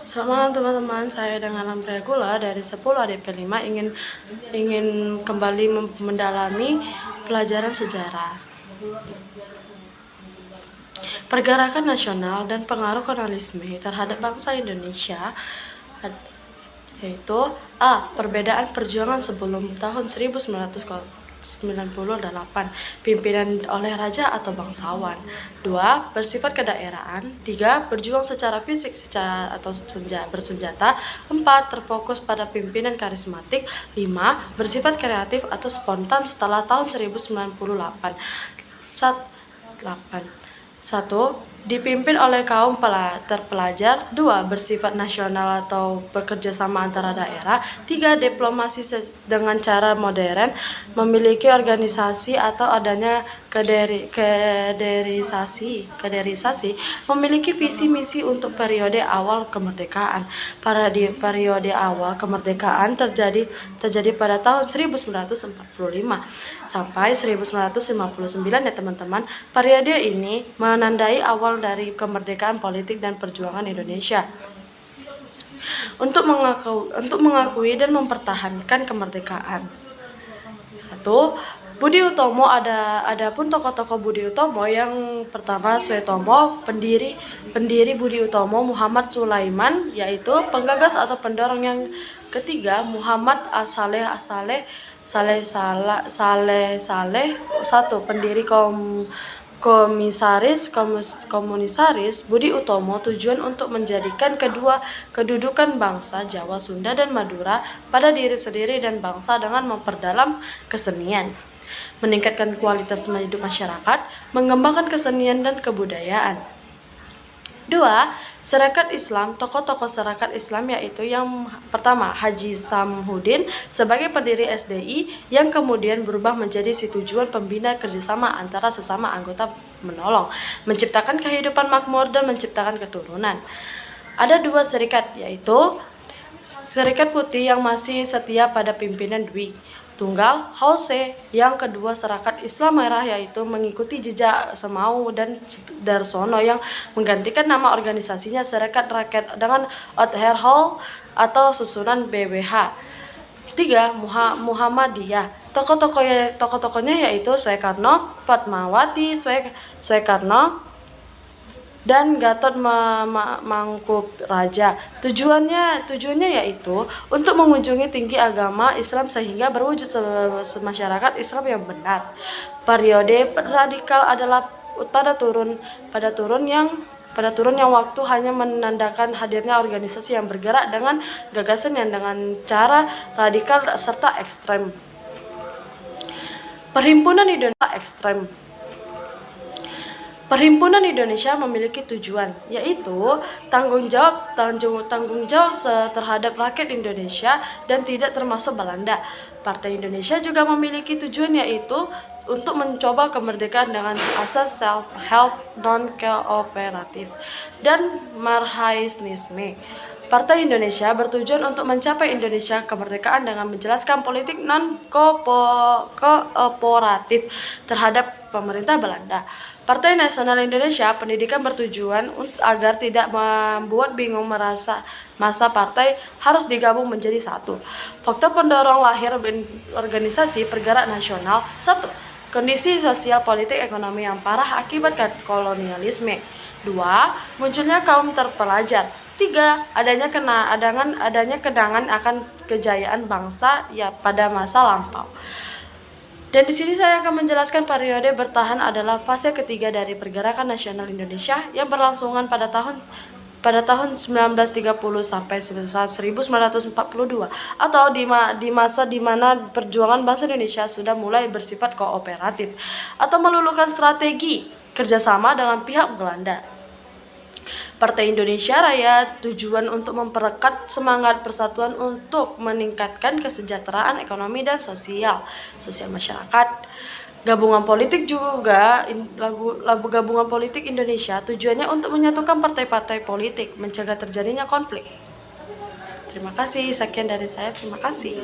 Selamat malam teman-teman, saya dengan Lambre Gula dari 10 ADP 5 ingin kembali mendalami pelajaran sejarah. Pergerakan nasional dan pengaruh kolonialisme terhadap bangsa Indonesia, yaitu A. Perbedaan perjuangan sebelum tahun 1998, pimpinan oleh raja atau bangsawan. 2. Bersifat kedaerahan. 3. Berjuang secara fisik atau bersenjata. 4. Terfokus pada pimpinan karismatik. 5. Bersifat kreatif atau spontan setelah tahun 1998. 1. Dipimpin oleh kaum terpelajar. 2. Bersifat nasional atau bekerja sama antara daerah. 3. Diplomasi dengan cara modern, memiliki organisasi atau adanya kaderisasi, memiliki visi misi untuk periode awal kemerdekaan. Di periode awal kemerdekaan terjadi pada tahun 1945 sampai 1959 ya teman-teman. Periode ini menandai awal dari kemerdekaan politik dan perjuangan Indonesia untuk mengakui dan mempertahankan kemerdekaan. 1. Budi Utomo. Adapun tokoh-tokoh Budi Utomo, yang pertama Suetomo, pendiri Budi Utomo Muhammad Sulaiman, yaitu penggagas atau pendorong. Yang ketiga Muhammad Saleh. 1. Pendiri Komunisaris Budi Utomo, tujuan untuk menjadikan kedua kedudukan bangsa Jawa, Sunda, dan Madura pada diri sendiri dan bangsa dengan memperdalam kesenian, meningkatkan kualitas hidup masyarakat, mengembangkan kesenian dan kebudayaan. 2. Syarikat Islam. Tokoh-tokoh syarikat Islam yaitu yang pertama Haji Samhudin sebagai pendiri SDI, yang kemudian berubah menjadi si tujuan pembina kerjasama antara sesama anggota, menolong, menciptakan kehidupan makmur dan menciptakan keturunan. Ada 2 syarikat, yaitu Syarikat Putih yang masih setia pada pimpinan Dwi Tunggal Hause. Yang kedua Syarikat Islam Merah, yaitu mengikuti jejak Semau dan Darsono, yang menggantikan nama organisasinya Syarikat Rakyat dengan Othar Hall atau susunan BWH. 3. Muhammadiyah. Tokoh-tokohnya yaitu Soekarno, Fatmawati Soekarno, dan Gatot Mangkubraja. Tujuannya yaitu untuk mengunjungi tinggi agama Islam sehingga berwujud masyarakat Islam yang benar. Periode radikal adalah pada turun yang waktu hanya menandakan hadirnya organisasi yang bergerak dengan gagasan yang dengan cara radikal serta ekstrem. Perhimpunan Indonesia memiliki tujuan, yaitu tanggung jawab terhadap rakyat Indonesia dan tidak termasuk Belanda. Partai Indonesia juga memiliki tujuan, yaitu untuk mencoba kemerdekaan dengan asas self-help, non-kooperatif, dan marxisme. Partai Indonesia bertujuan untuk mencapai Indonesia kemerdekaan dengan menjelaskan politik non-kooperatif terhadap pemerintah Belanda. Partai Nasional Indonesia Pendidikan bertujuan agar tidak membuat bingung masa partai harus digabung menjadi satu. Faktor pendorong lahir organisasi pergerak nasional. 1. Kondisi sosial politik ekonomi yang parah akibat kolonialisme. 2. Munculnya kaum terpelajar. 3. Adanya kenangan akan kejayaan bangsa pada masa lampau. Dan di sini saya akan menjelaskan periode bertahan adalah fase ketiga dari pergerakan nasional Indonesia yang berlangsungan pada tahun 1930 sampai 1942, atau di masa di mana perjuangan bangsa Indonesia sudah mulai bersifat kooperatif atau meluluhkan strategi kerjasama dengan pihak Belanda. Partai Indonesia Raya tujuan untuk mempererat semangat persatuan untuk meningkatkan kesejahteraan ekonomi dan sosial masyarakat. Gabungan politik Indonesia tujuannya untuk menyatukan partai-partai politik, mencegah terjadinya konflik. Terima kasih, sekian dari saya. Terima kasih.